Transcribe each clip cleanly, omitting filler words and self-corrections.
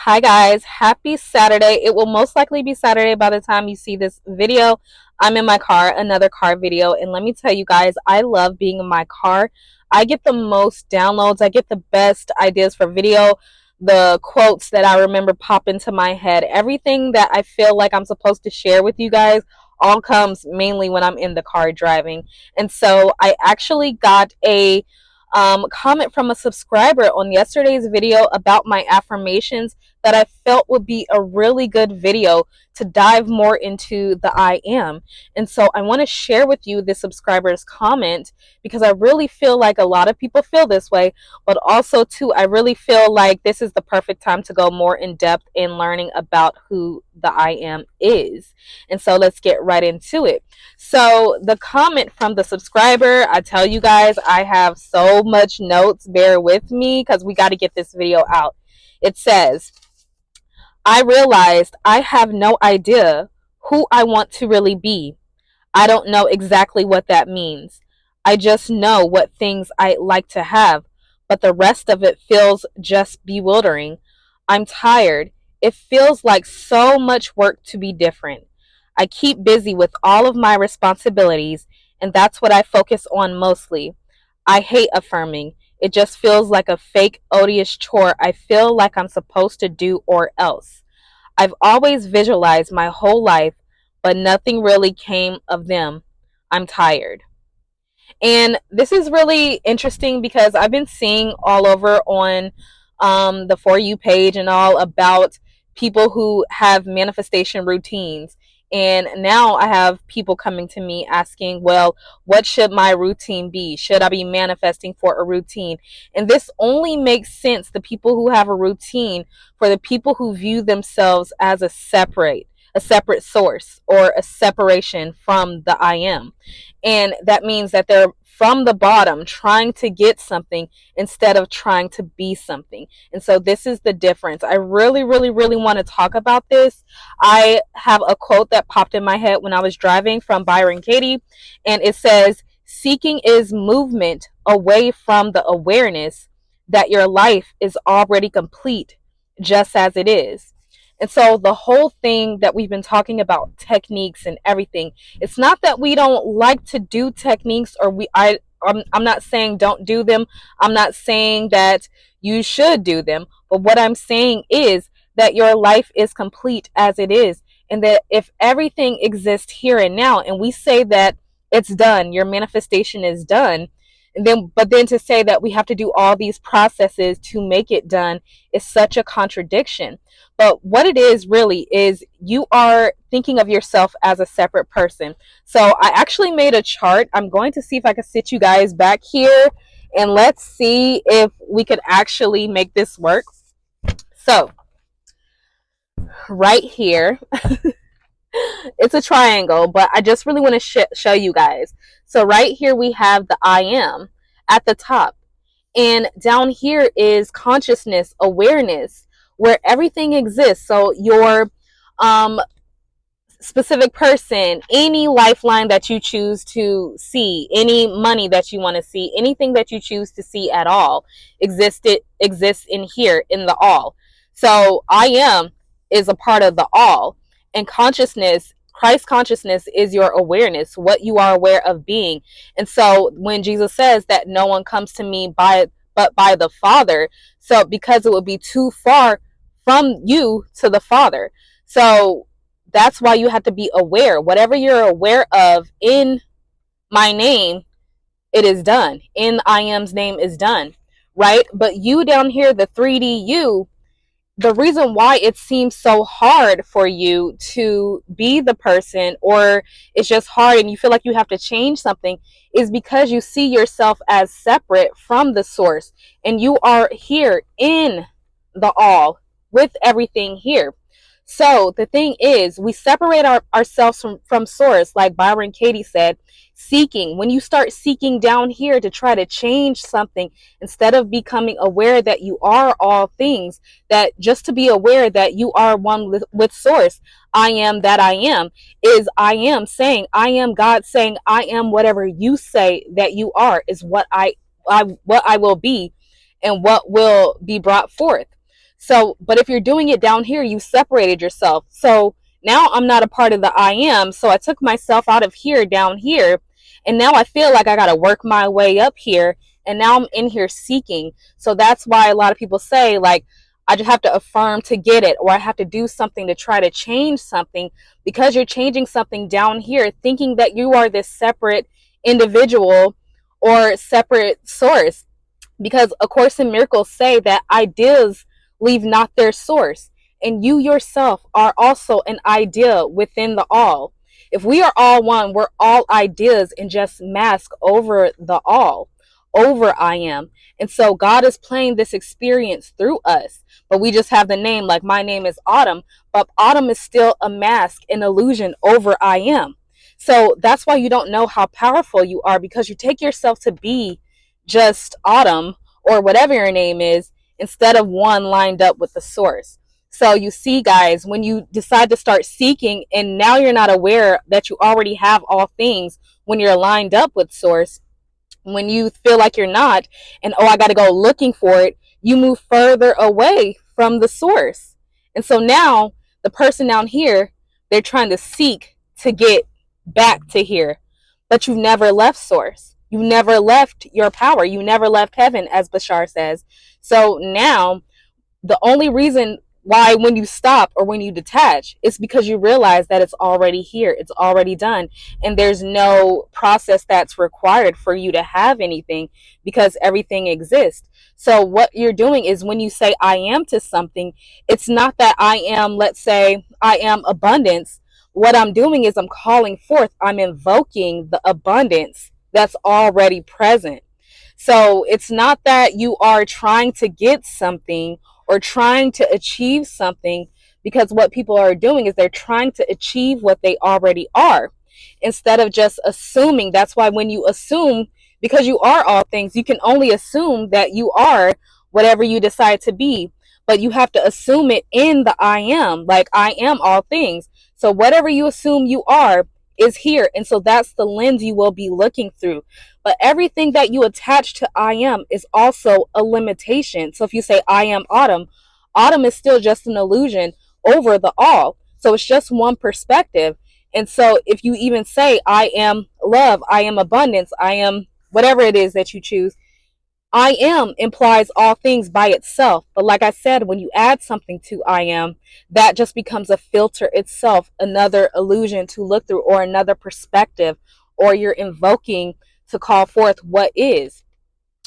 Hi guys, happy Saturday. It will most likely be Saturday by the time you see this video. I'm in my car, another car video, and let me tell you guys, I love being in my car. I get the most downloads, I get the best ideas for video, the quotes that I remember pop into my head. Everything that I feel like I'm supposed to share with you guys all comes mainly when I'm in the car driving. And so I actually got a comment from a subscriber on yesterday's video about my affirmations that I felt would be a really good video to dive more into the I am. And so I want to share with you this subscriber's comment because I really feel like a lot of people feel this way, but also too, I really feel like this is the perfect time to go more in depth in learning about who the I am is. And so let's get right into it. So the comment from the subscriber, I tell you guys, I have so much notes. Bear with me because we got to get this video out. It says, I realized I have no idea who I want to really be. I don't know exactly what that means. I just know what things I like to have, but the rest of it feels just bewildering. I'm tired. It feels like so much work to be different. I keep busy with all of my responsibilities, and that's what I focus on mostly. I hate affirming. It just feels like a fake, odious chore I feel like I'm supposed to do or else. I've always visualized my whole life, but nothing really came of them. I'm tired. And this is really interesting because I've been seeing all over on the For You page and all about people who have manifestation routines. And now I have people coming to me asking, well, what should my routine be? Should I be manifesting for a routine? And this only makes sense, the people who have a routine, for the people who view themselves as a separate source or a separation from the I am. And that means that they're from the bottom trying to get something instead of trying to be something. And so this is the difference. I really, really, really want to talk about this. I have a quote that popped in my head when I was driving from Byron Katie, and it says, seeking is movement away from the awareness that your life is already complete just as it is. And so the whole thing that we've been talking about, techniques and everything, it's not that we don't like to do techniques, or I'm not saying don't do them. I'm not saying that you should do them. But what I'm saying is that your life is complete as it is. And that if everything exists here and now, and we say that it's done, your manifestation is done, but then to say that we have to do all these processes to make it done is such a contradiction. But what it is really is you are thinking of yourself as a separate person. So I actually made a chart. I'm going to see if I can sit you guys back here and let's see if we could actually make this work. So right here, it's a triangle, but I just really want to show you guys. So right here we have the I am at the top, and down here is consciousness, awareness, where everything exists. So your specific person, any lifeline that you choose to see, any money that you want to see, anything that you choose to see at all exists in here in the all. So I am is a part of the all, and consciousness, Christ consciousness, is your awareness, what you are aware of being. And so when Jesus says that no one comes to me but by the Father, so because it would be too far from you to the Father. So that's why you have to be aware. Whatever you're aware of in my name, it is done. In I am's name is done, right? But you down here, the 3D you, the reason why it seems so hard for you to be the person, or it's just hard and you feel like you have to change something, is because you see yourself as separate from the source, and you are here in the all with everything here. So the thing is, we separate ourselves from source, like Byron Katie said, seeking. When you start seeking down here to try to change something, instead of becoming aware that you are all things, that just to be aware that you are one with source, I am that I am, is I am saying, I am God saying, I am whatever you say that you are, is what I will be and what will be brought forth. So, but if you're doing it down here, you separated yourself. So now I'm not a part of the I am. So I took myself out of here down here. And now I feel like I got to work my way up here. And now I'm in here seeking. So that's why a lot of people say, like, I just have to affirm to get it, or I have to do something to try to change something, because you're changing something down here, thinking that you are this separate individual or separate source. Because A Course in Miracles say that ideas leave not their source, and you yourself are also an idea within the all. If we are all one, we're all ideas and just mask over the all, over I am. And so God is playing this experience through us, but we just have the name, like my name is Autumn, but Autumn is still a mask, an illusion over I am. So that's why you don't know how powerful you are, because you take yourself to be just Autumn or whatever your name is, instead of one lined up with the source. So you see, guys, when you decide to start seeking and now you're not aware that you already have all things when you're lined up with source, when you feel like you're not, and oh, I got to go looking for it, you move further away from the source. And so now the person down here, they're trying to seek to get back to here, but you've never left source. You never left your power. You never left heaven, as Bashar says. So now the only reason why when you stop or when you detach is because you realize that it's already here, it's already done, and there's no process that's required for you to have anything, because everything exists. So what you're doing is, when you say I am to something, it's not that I am, let's say I am abundance. What I'm doing is I'm calling forth, I'm invoking the abundance that's already present. So it's not that you are trying to get something or trying to achieve something, because what people are doing is they're trying to achieve what they already are, instead of just assuming. That's why when you assume, because you are all things, you can only assume that you are whatever you decide to be, but you have to assume it in the I am, like I am all things. So whatever you assume you are is here, and so that's the lens you will be looking through. But everything that you attach to I am is also a limitation. So if you say I am Autumn, Autumn is still just an illusion over the all. So it's just one perspective. And so if you even say I am love, I am abundance, I am whatever it is that you choose, I am implies all things by itself. But like I said, when you add something to I am, that just becomes a filter itself, another illusion to look through, or another perspective, or you're invoking to call forth what is.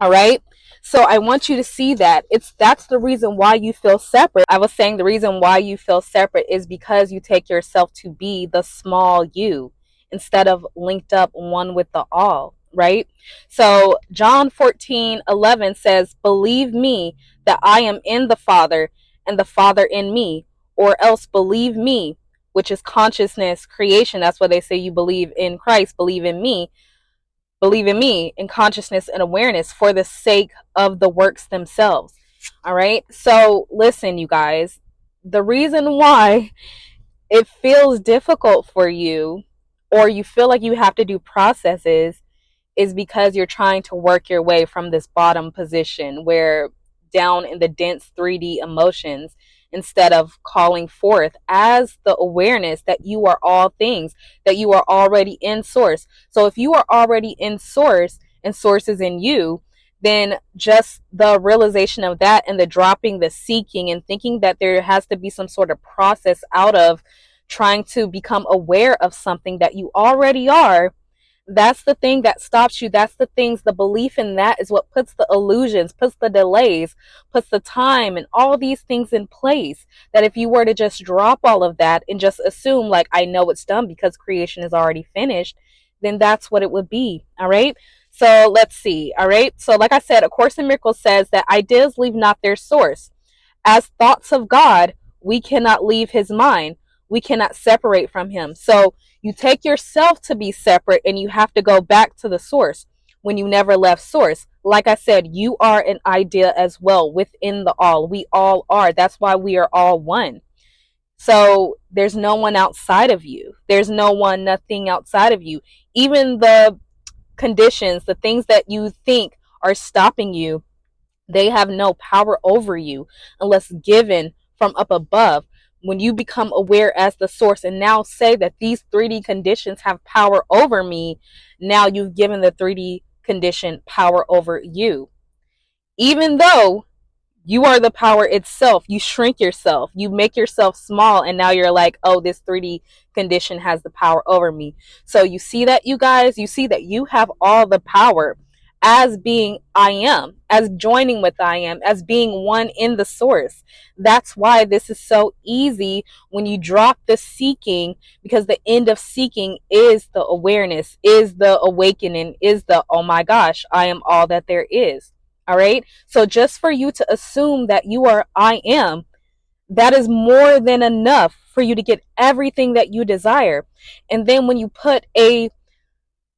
All right. So I want you to see that that's the reason why you feel separate. I was saying the reason why you feel separate is because you take yourself to be the small you, instead of linked up one with the all, right? So John 14:11 says, believe me that I am in the Father and the Father in me, or else believe me, which is consciousness creation. That's why they say you believe in Christ, believe in me, in consciousness and awareness, for the sake of the works themselves. All right. So listen, you guys, the reason why it feels difficult for you, or you feel like you have to do processes, is because you're trying to work your way from this bottom position, where down in the dense 3D emotions, instead of calling forth as the awareness that you are all things, that you are already in source. So if you are already in source and source is in you, then just the realization of that, and the dropping the seeking and thinking that there has to be some sort of process out of trying to become aware of something that you already are, that's the thing that stops you. That's the things, the belief in that is what puts the illusions, puts the delays, puts the time and all these things in place. That if you were to just drop all of that and just assume, like, I know it's done because creation is already finished, then that's what it would be. All right. So let's see. All right. So like I said, A Course in Miracles says that ideas leave not their source. As thoughts of God, we cannot leave his mind. We cannot separate from him. So you take yourself to be separate, and you have to go back to the source when you never left source. Like I said, you are an idea as well within the all. We all are. That's why we are all one. So there's no one outside of you. There's no one, nothing outside of you. Even the conditions, the things that you think are stopping you, They have no power over you unless given from up above. When you become aware as the source and now say that these 3D conditions have power over me, now you've given the 3D condition power over you. Even though you are the power itself, you shrink yourself, you make yourself small, and now you're like, oh, this 3D condition has the power over me. So you see that, you guys, you see that you have all the power as being I am, as joining with I am, as being one in the source. That's why this is so easy when you drop the seeking, because the end of seeking is the awareness, is the awakening, is the, oh my gosh, I am all that there is. All right. So just for you to assume that you are I am, that is more than enough for you to get everything that you desire. And then when you put a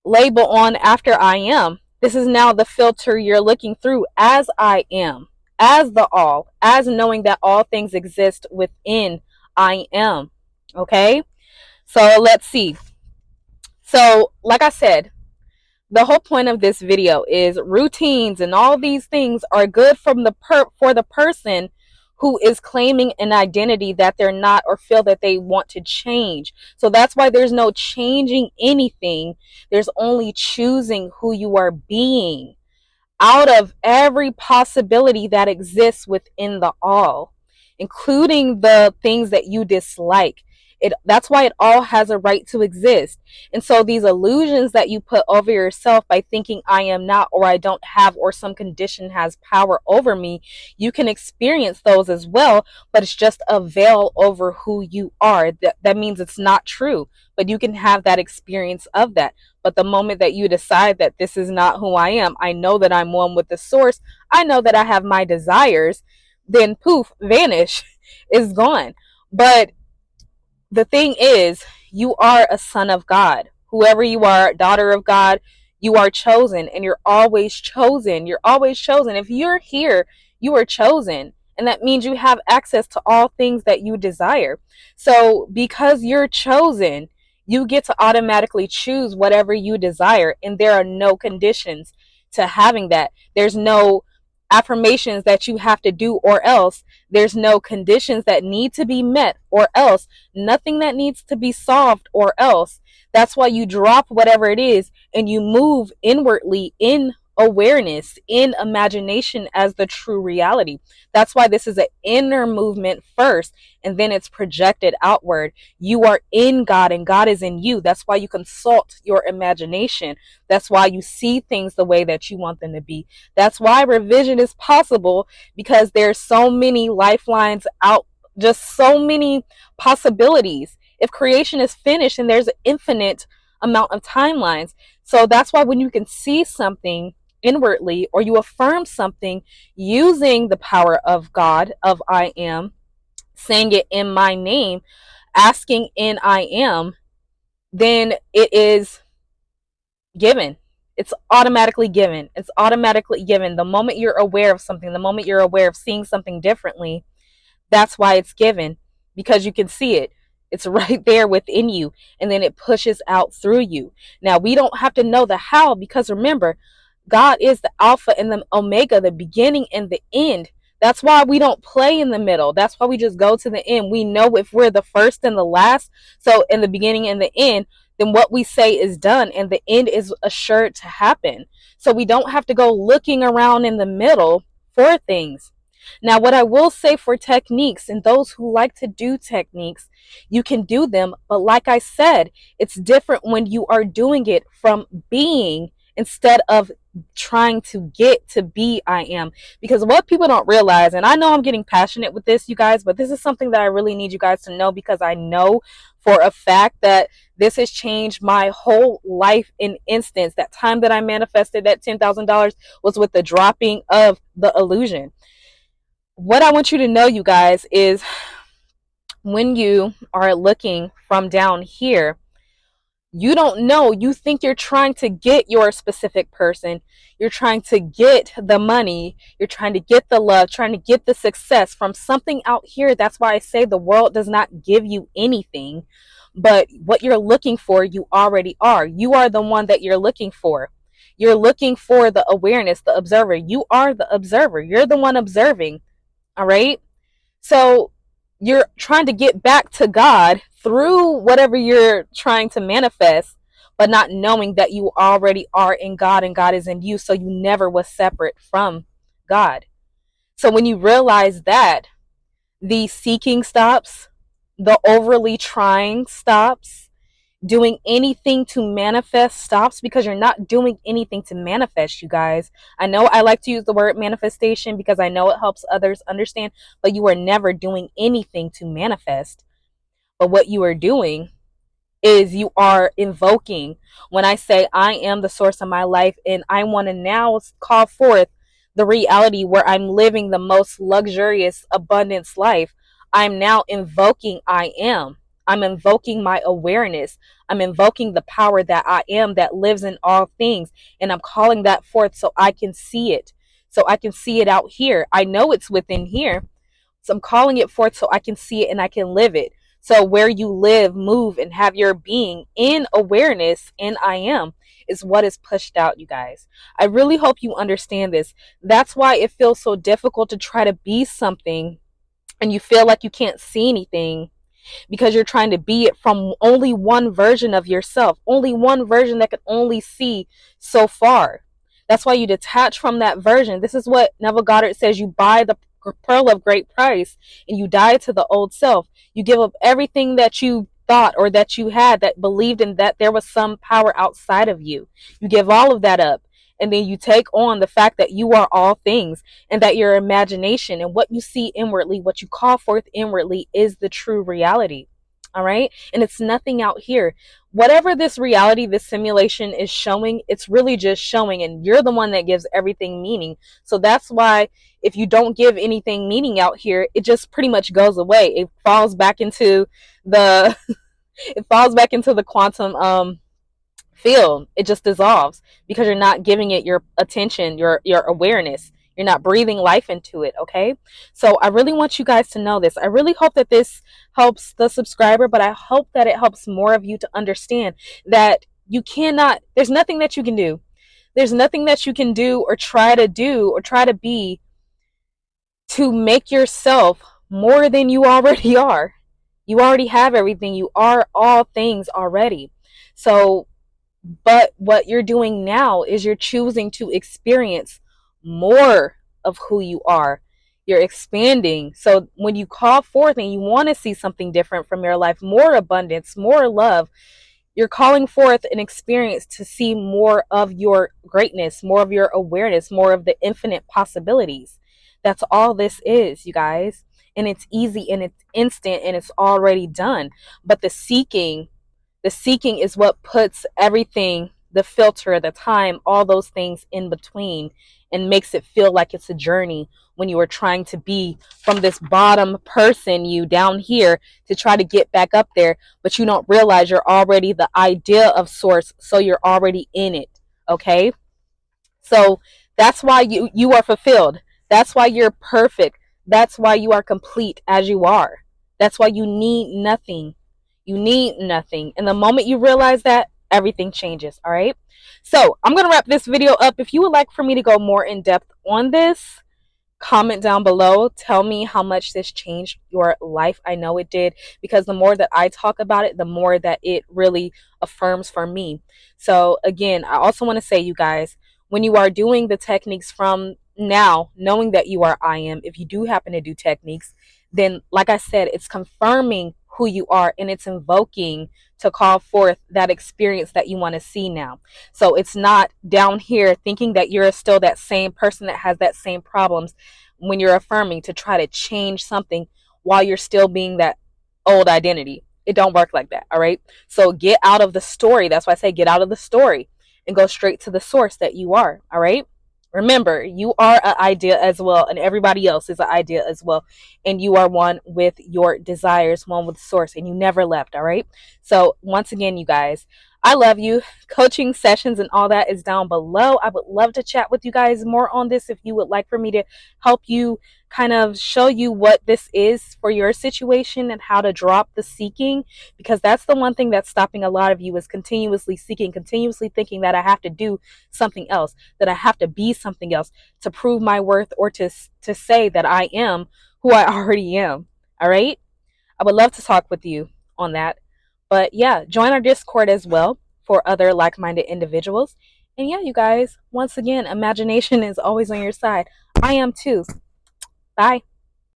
label on after I am, this is now the filter you're looking through as I am, as the all, as knowing that all things exist within I am. Okay. So let's see. So, like I said, the whole point of this video is routines and all these things are good from for the person who is claiming an identity that they're not or feel that they want to change. So that's why there's no changing anything. There's only choosing who you are being out of every possibility that exists within the all, including the things that you dislike. That's why it all has a right to exist. And so these illusions that you put over yourself by thinking I am not, or I don't have, or some condition has power over me, you can experience those as well, but it's just a veil over who you are. That means it's not true, but you can have that experience of that. But the moment that you decide that this is not who I am, I know that I'm one with the source, I know that I have my desires, then poof, vanish, is gone. But the thing is, you are a son of God. Whoever you are, daughter of God, you are chosen, and you're always chosen. You're always chosen. If you're here, you are chosen. And that means you have access to all things that you desire. So because you're chosen, you get to automatically choose whatever you desire. And there are no conditions to having that. There's no affirmations that you have to do or else. There's no conditions that need to be met or else. Nothing that needs to be solved or else. That's why you drop whatever it is and you move inwardly in awareness, in imagination as the true reality. That's why this is an inner movement first, and then it's projected outward. You are in God and God is in you. That's why you consult your imagination. That's why you see things the way that you want them to be. That's why revision is possible, because there's so many lifelines out, just so many possibilities. If creation is finished and there's an infinite amount of timelines. So that's why when you can see something inwardly, or you affirm something using the power of God, of I am, saying it in my name, asking in I am, then it is given. It's automatically given. It's automatically given. The moment you're aware of something, the moment you're aware of seeing something differently, that's why it's given, because you can see it. It's right there within you, and then it pushes out through you. Now, we don't have to know the how, because remember, God is the Alpha and the Omega, the beginning and the end. That's why we don't play in the middle. That's why we just go to the end. We know if we're the first and the last, so in the beginning and the end, then what we say is done and the end is assured to happen. So we don't have to go looking around in the middle for things. Now, what I will say for techniques, and those who like to do techniques, you can do them. But like I said, it's different when you are doing it from being instead of trying to get to be I am. Because what people don't realize, and I know I'm getting passionate with this, you guys, but this is something that I really need you guys to know, because I know for a fact that this has changed my whole life in instance. That time that I manifested that $10,000 was with the dropping of the illusion. What I want you to know, you guys, is when you are looking from down here, you don't know. You think you're trying to get your specific person. You're trying to get the money. You're trying to get the love, trying to get the success from something out here. That's why I say the world does not give you anything, but what you're looking for, you already are. You are the one that you're looking for. You're looking for the awareness, the observer. You are the observer. You're the one observing. All right. So you're trying to get back to God through whatever you're trying to manifest, but not knowing that you already are in God and God is in you. So you never was separate from God. So when you realize that, the seeking stops, the overly trying stops, doing anything to manifest stops, because you're not doing anything to manifest, you guys. I know I like to use the word manifestation because I know it helps others understand, but you are never doing anything to manifest. But what you are doing is you are invoking. When I say I am the source of my life and I want to now call forth the reality where I'm living the most luxurious abundance life, I'm now invoking I am. I'm invoking my awareness. I'm invoking the power that I am that lives in all things. And I'm calling that forth so I can see it. So I can see it out here. I know it's within here. So I'm calling it forth so I can see it and I can live it. So where you live, move, and have your being in awareness in I am is what is pushed out, you guys. I really hope you understand this. That's why it feels so difficult to try to be something and you feel like you can't see anything, because you're trying to be it from only one version of yourself, only one version that can only see so far. That's why you detach from that version. This is what Neville Goddard says: you buy the pearl of great price and you die to the old self. You give up everything that you thought or that you had that believed in that there was some power outside of you. You give all of that up. And then you take on the fact that you are all things and that your imagination and what you see inwardly, what you call forth inwardly, is the true reality. All right. And it's nothing out here. Whatever this reality, this simulation is showing, it's really just showing. And you're the one that gives everything meaning. So that's why if you don't give anything meaning out here, it just pretty much goes away. It falls back into the it falls back into the quantum field. It just dissolves because you're not giving it your attention, your awareness. You're not breathing life into it. Okay. So I really want you guys to know this. I really hope that this helps the subscriber, but I hope that it helps more of you to understand that you cannot, there's nothing that you can do. There's nothing that you can do or try to be to make yourself more than you already are. You already have everything. You are all things already. So but what you're doing now is you're choosing to experience more of who you are. You're expanding. So when you call forth and you want to see something different from your life, more abundance, more love, you're calling forth an experience to see more of your greatness, more of your awareness, more of the infinite possibilities. That's all this is, you guys. And it's easy and it's instant and it's already done. But the seeking is what puts everything, the filter, the time, all those things in between, and makes it feel like it's a journey when you are trying to be from this bottom person, you down here, to try to get back up there. But you don't realize you're already the idea of source. So you're already in it. Okay. So that's why you are fulfilled. That's why you're perfect. That's why you are complete as you are. That's why you need nothing. You need nothing. And the moment you realize that, everything changes. All right. So I'm going to wrap this video up. If you would like for me to go more in depth on this, comment down below. Tell me how much this changed your life. I know it did, because the more that I talk about it, the more that it really affirms for me. So again, I also want to say, you guys, when you are doing the techniques from now, knowing that you are I am, if you do happen to do techniques, then like I said, it's confirming who you are and it's invoking to call forth that experience that you want to see now. So it's not down here thinking that you're still that same person that has that same problems when you're affirming to try to change something while you're still being that old identity. It don't work like that. All right. So get out of the story. That's why I say get out of the story and go straight to the source that you are. All right. Remember, you are an idea as well, and everybody else is an idea as well. And you are one with your desires, one with source, and you never left. All right. So once again, you guys, I love you. Coaching sessions and all that is down below. I would love to chat with you guys more on this if you would like for me to help you kind of show you what this is for your situation and how to drop the seeking, because that's the one thing that's stopping a lot of you is continuously seeking, continuously thinking that I have to do something else, that I have to be something else to prove my worth or to say that I am who I already am. All right? I would love to talk with you on that. But yeah, join our Discord as well for other like minded individuals. And yeah, you guys, once again, imagination is always on your side. I am too. Bye.